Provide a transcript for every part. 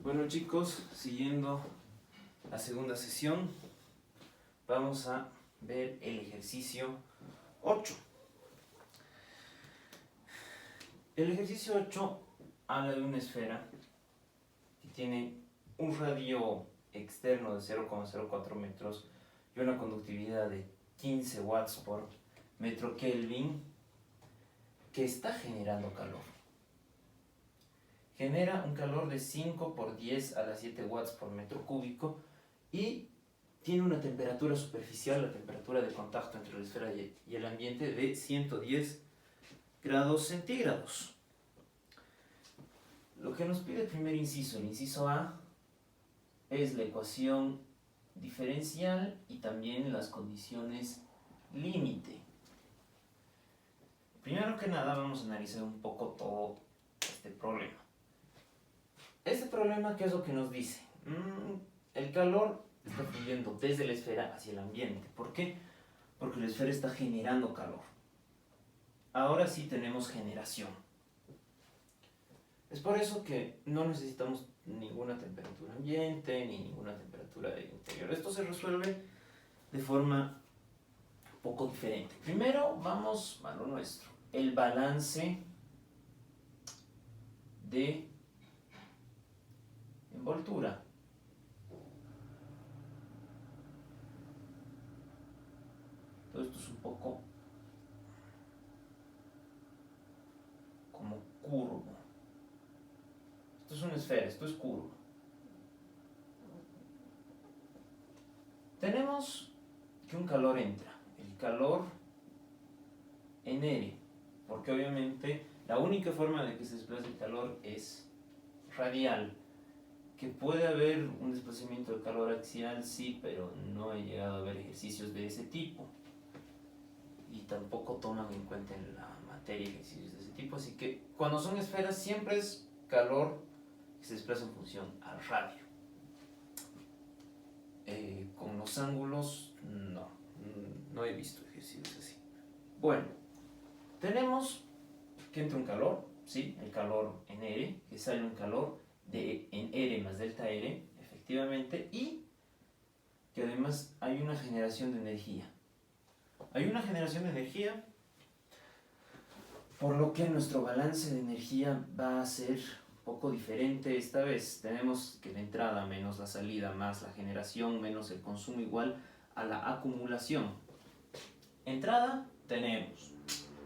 Bueno chicos, siguiendo la segunda sesión, vamos a ver el ejercicio 8. El ejercicio 8 habla de una esfera que tiene un radio externo de 0,04 metros y una conductividad de 15 watts por metro Kelvin que está generando calor. Genera un calor de 5 por 10 a la 7 watts por metro cúbico y tiene una temperatura superficial, la temperatura de contacto entre la esfera y el ambiente, de 110 grados centígrados. Lo que nos pide el primer inciso, el inciso A, es la ecuación diferencial y también las condiciones límite. Primero que nada vamos a analizar un poco todo este problema. Este problema, ¿qué es lo que nos dice? El calor está fluyendo desde la esfera hacia el ambiente. ¿Por qué? Porque la esfera está generando calor. Ahora sí tenemos generación. Es por eso que no necesitamos ninguna temperatura ambiente ni ninguna temperatura interior. Esto se resuelve de forma un poco diferente. Primero vamos a lo nuestro. El balance de envoltura. Todo esto es un poco como curvo. Esto es una esfera, esto es curvo. Tenemos que un calor entra, el calor en aire, porque obviamente la única forma de que se desplace el calor es radial. Que puede haber un desplazamiento de calor axial, sí, pero no he llegado a ver ejercicios de ese tipo. Y tampoco toman en cuenta en la materia ejercicios de ese tipo, así que cuando son esferas siempre es calor que se desplaza en función al radio. Con los ángulos, no he visto ejercicios así. Bueno, tenemos que entra un calor, ¿sí? El calor en R, que sale un calor en R más delta R, efectivamente, y que además hay una generación de energía. Hay una generación de energía, por lo que nuestro balance de energía va a ser un poco diferente esta vez. Tenemos que la entrada menos la salida más la generación menos el consumo igual a la acumulación. Entrada tenemos,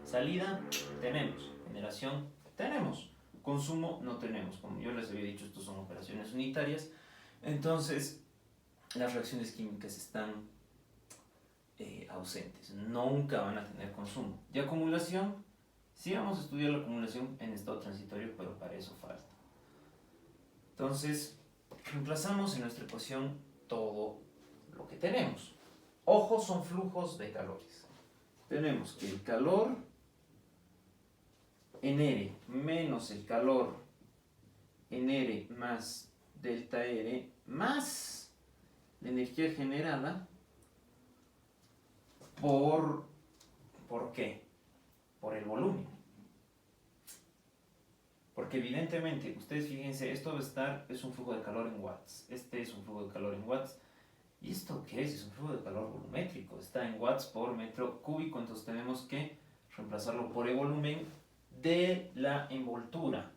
salida tenemos, generación tenemos, consumo no tenemos. Como yo les había dicho, estos son operaciones unitarias, entonces las reacciones químicas están ausentes, nunca van a tener consumo. Y acumulación, sí vamos a estudiar la acumulación en estado transitorio, pero para eso falta. Entonces, reemplazamos en nuestra ecuación todo lo que tenemos. Ojo, son flujos de calores. Tenemos que el calor en R menos el calor en R más delta R más la energía generada ¿por qué? Por el volumen. Porque evidentemente, ustedes fíjense, esto va a estar, es un flujo de calor en watts. Este es un flujo de calor en watts. ¿Y esto qué es? Es un flujo de calor volumétrico. Está en watts por metro cúbico, entonces tenemos que reemplazarlo por el volumen de la envoltura.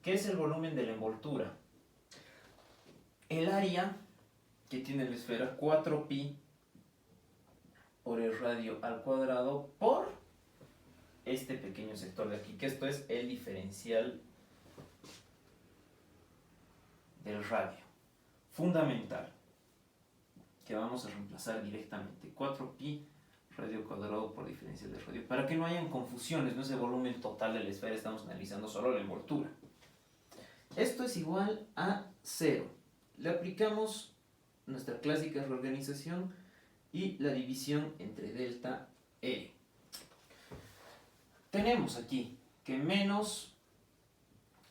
¿Qué es el volumen de la envoltura? El área que tiene la esfera, 4pi por el radio al cuadrado por este pequeño sector de aquí, que esto es el diferencial del radio. Fundamental, que vamos a reemplazar directamente. 4pi radio cuadrado por diferencial del radio. Para que no hayan confusiones, no es el volumen total de la esfera, estamos analizando solo la envoltura. Esto es igual a 0. Le aplicamos nuestra clásica reorganización y la división entre delta R. Tenemos aquí que menos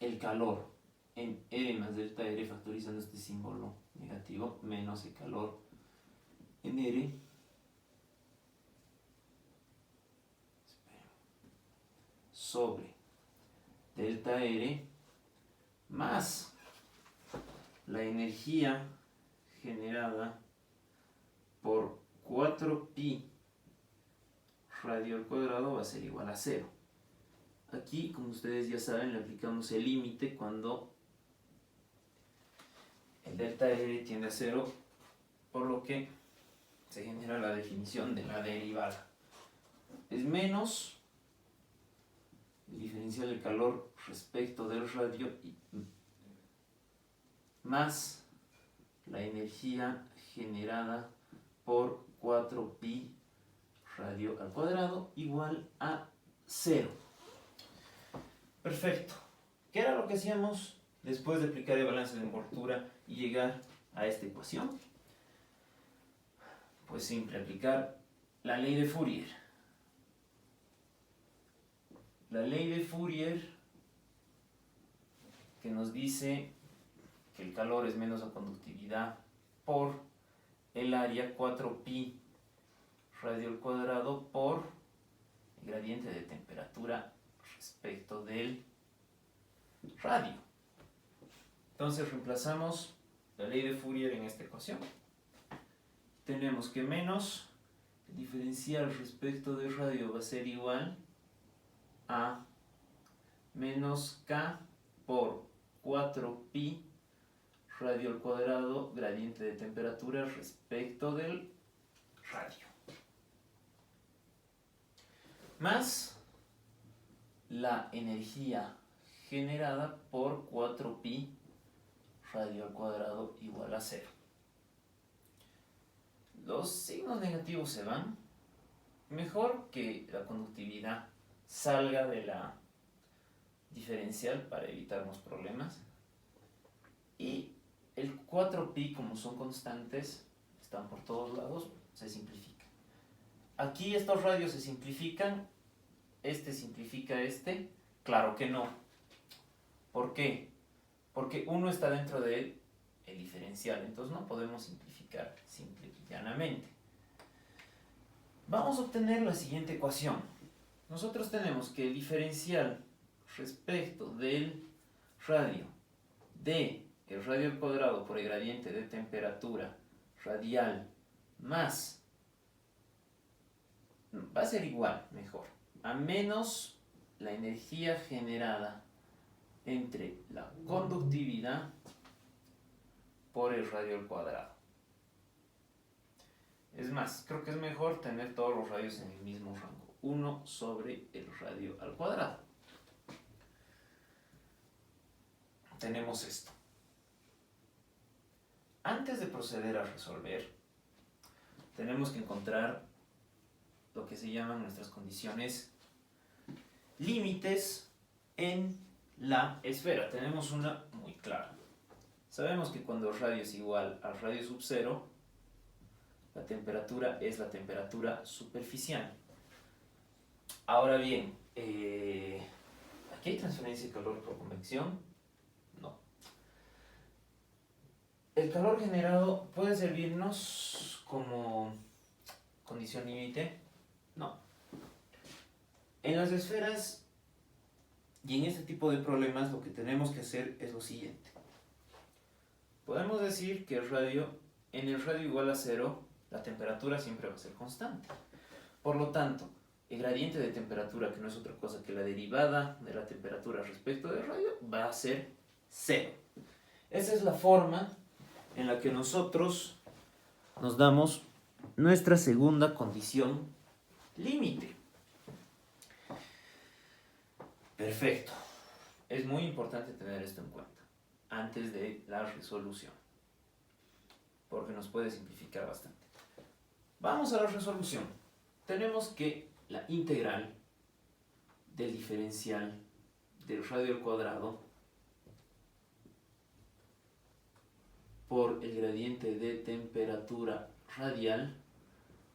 el calor en R más delta R, factorizando este símbolo negativo, menos el calor en R sobre delta R más la energía generada por 4pi radio al cuadrado va a ser igual a 0. Aquí, como ustedes ya saben, le aplicamos el límite cuando el delta R tiende a 0, por lo que se genera la definición de la derivada. Es menos el diferencial de calor respecto del radio más la energía generada por 4pi radio al cuadrado igual a 0. Perfecto. ¿Qué era lo que hacíamos después de aplicar el balance de envoltura y llegar a esta ecuación? Pues simple, aplicar la ley de Fourier. La ley de Fourier que nos dice que el calor es menos la conductividad por el área 4pi radio al cuadrado por el gradiente de temperatura respecto del radio. Entonces reemplazamos la ley de Fourier en esta ecuación. Tenemos que menos el diferencial respecto del radio va a ser igual a menos k por 4pi radio al cuadrado gradiente de temperatura respecto del radio, más la energía generada por 4pi radio al cuadrado igual a 0. Los signos negativos se van. Mejor que la conductividad salga de la diferencial para evitarnos problemas. Y el 4pi, como son constantes, están por todos lados, se simplifica. Aquí estos radios se simplifican, este simplifica este, claro que no. ¿Por qué? Porque uno está dentro de el diferencial, entonces no podemos simplificar simple y llanamente. Vamos a obtener la siguiente ecuación. Nosotros tenemos que el diferencial respecto del radio de el radio al cuadrado por el gradiente de temperatura radial más, va a ser igual, mejor, a menos la energía generada entre la conductividad por el radio al cuadrado. Es más, creo que es mejor tener todos los radios en el mismo rango. 1 sobre el radio al cuadrado. Tenemos esto. Antes de proceder a resolver, tenemos que encontrar lo que se llaman nuestras condiciones límites en la esfera. Tenemos una muy clara. Sabemos que cuando el radio es igual al radio sub 0, la temperatura es la temperatura superficial. Ahora bien, ¿aquí hay transferencia de calor por convección? No. ¿El calor generado puede servirnos como condición límite? No. En las esferas y en este tipo de problemas lo que tenemos que hacer es lo siguiente. Podemos decir que en el radio igual a 0, la temperatura siempre va a ser constante. Por lo tanto, el gradiente de temperatura, que no es otra cosa que la derivada de la temperatura respecto del radio, va a ser 0. Esa es la forma en la que nosotros nos damos nuestra segunda condición límite. Perfecto. Es muy importante tener esto en cuenta antes de la resolución, porque nos puede simplificar bastante. Vamos a la resolución. Tenemos que la integral del diferencial del radio al cuadrado por el gradiente de temperatura radial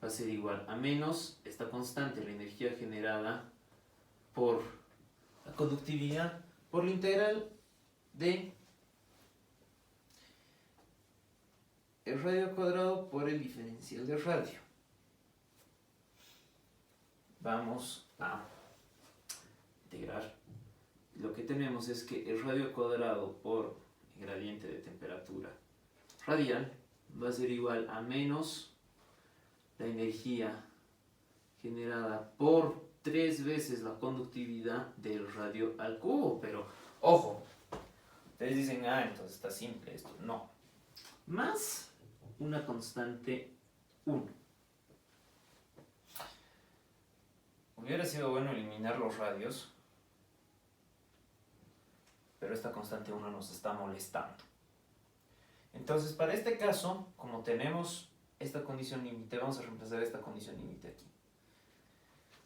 va a ser igual a menos esta constante, la energía generada por la conductividad, por la integral de el radio al cuadrado por el diferencial del radio. Vamos a integrar. Lo que tenemos es que el radio al cuadrado por gradiente de temperatura radial va a ser igual a menos la energía generada por 3 veces la conductividad del radio al cubo. Pero, ojo, ustedes dicen, entonces está simple esto. No. Más una constante 1. Hubiera sido bueno eliminar los radios, pero esta constante 1 nos está molestando. Entonces, para este caso, como tenemos esta condición límite, vamos a reemplazar esta condición límite aquí.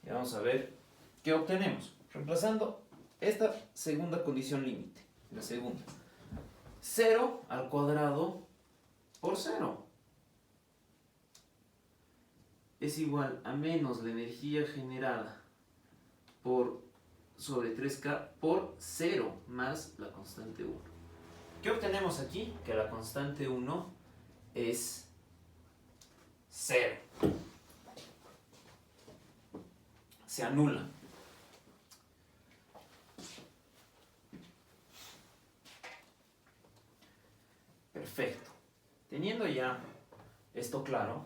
Y vamos a ver qué obtenemos. Reemplazando esta segunda condición límite, la segunda. 0 al cuadrado por 0 es igual a menos la energía generada sobre 3K por 0 más la constante 1. ¿Qué obtenemos aquí? Que la constante 1 es 0. Se anula. Perfecto. Teniendo ya esto claro,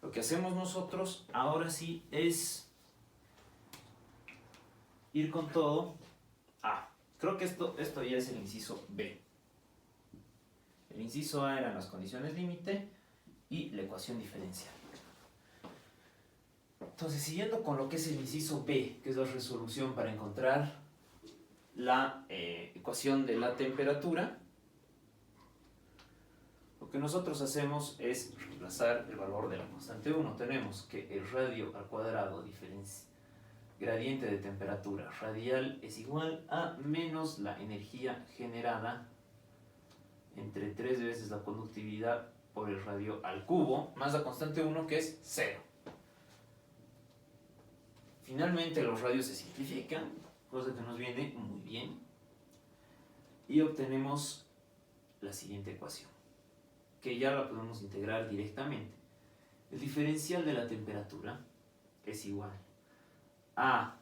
lo que hacemos nosotros ahora sí es ir con todo. Creo que esto ya es el inciso B. El inciso A eran las condiciones límite y la ecuación diferencial. Entonces, siguiendo con lo que es el inciso B, que es la resolución para encontrar la ecuación de la temperatura, lo que nosotros hacemos es reemplazar el valor de la constante 1. Tenemos que el radio al cuadrado gradiente de temperatura radial es igual a menos la energía generada entre 3 veces la conductividad por el radio al cubo más la constante 1, que es 0. Finalmente los radios se simplifican, cosa que nos viene muy bien, y obtenemos la siguiente ecuación, que ya la podemos integrar directamente. El diferencial de la temperatura es igual a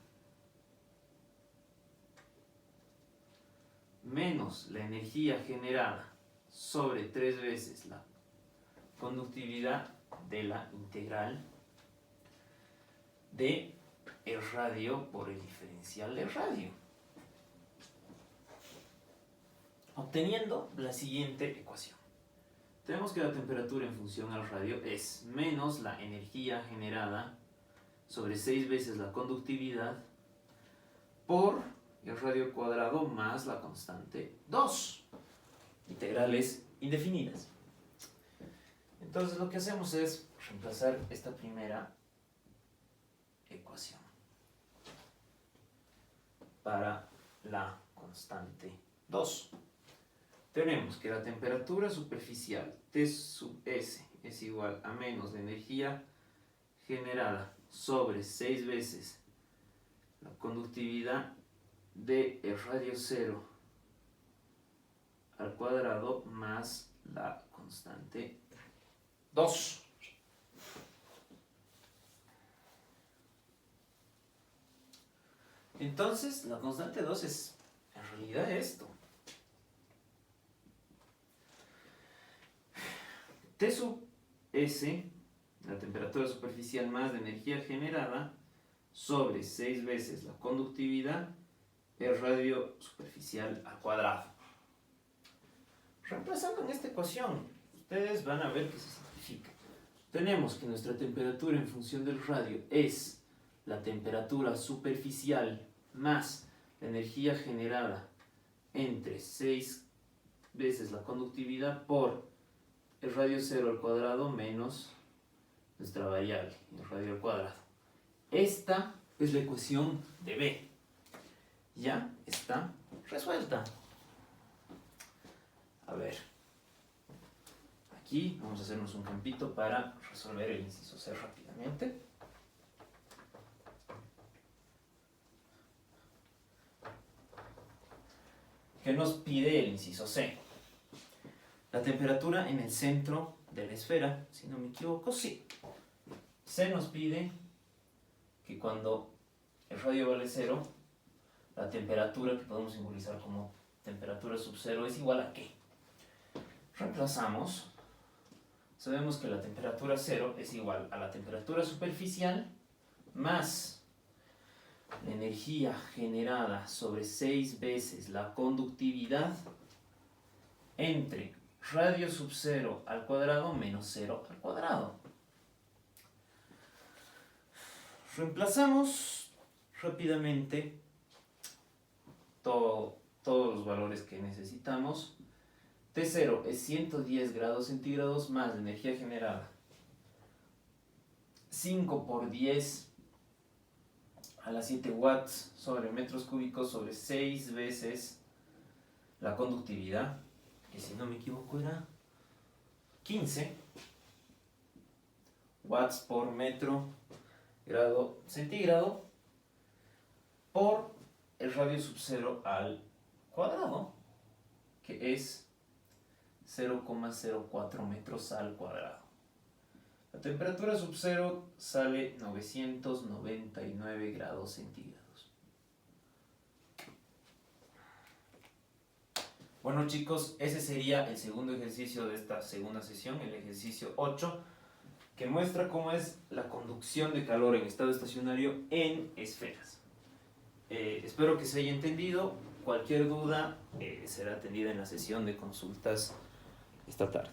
menos la energía generada sobre 3 veces la conductividad de la integral de el radio por el diferencial del radio, obteniendo la siguiente ecuación. Tenemos que la temperatura en función al radio es menos la energía generada sobre 6 veces la conductividad por el radio cuadrado más la constante 2. Integrales indefinidas. Entonces lo que hacemos es reemplazar esta primera ecuación para la constante 2. Tenemos que la temperatura superficial T sub S es igual a menos la energía generada sobre 6 veces la conductividad de el radio 0 al cuadrado más la constante 2. Entonces, la constante 2 es en realidad esto. T sub S, la temperatura superficial más la energía generada, sobre 6 veces la conductividad, el radio superficial al cuadrado. Reemplazando en esta ecuación, ustedes van a ver que se simplifica. Tenemos que nuestra temperatura en función del radio es la temperatura superficial más la energía generada entre 6 veces la conductividad por el radio 0 al cuadrado menos nuestra variable, el radio al cuadrado. Esta es la ecuación de B. Ya está resuelta. A ver, aquí vamos a hacernos un campito para resolver el inciso C rápidamente. ¿Qué nos pide el inciso C? La temperatura en el centro de la esfera, si no me equivoco, sí. C nos pide que cuando el radio vale 0, la la temperatura, que podemos simbolizar como temperatura sub cero, es igual a ¿qué? Reemplazamos. Sabemos que la temperatura cero es igual a la temperatura superficial más la energía generada sobre 6 veces la conductividad entre radio sub cero al cuadrado menos cero al cuadrado. Reemplazamos rápidamente todos los valores que necesitamos. T0 es 110 grados centígrados más la energía generada 5 por 10 a la 7 watts sobre metros cúbicos sobre 6 veces la conductividad, que si no me equivoco era 15 watts por metro grado centígrado por el radio sub cero al cuadrado, que es 0,04 metros al cuadrado. La temperatura sub cero sale 999 grados centígrados. Bueno chicos, ese sería el segundo ejercicio de esta segunda sesión, el ejercicio 8, que muestra cómo es la conducción de calor en estado estacionario en esferas. Espero que se haya entendido. Cualquier duda será atendida en la sesión de consultas esta tarde.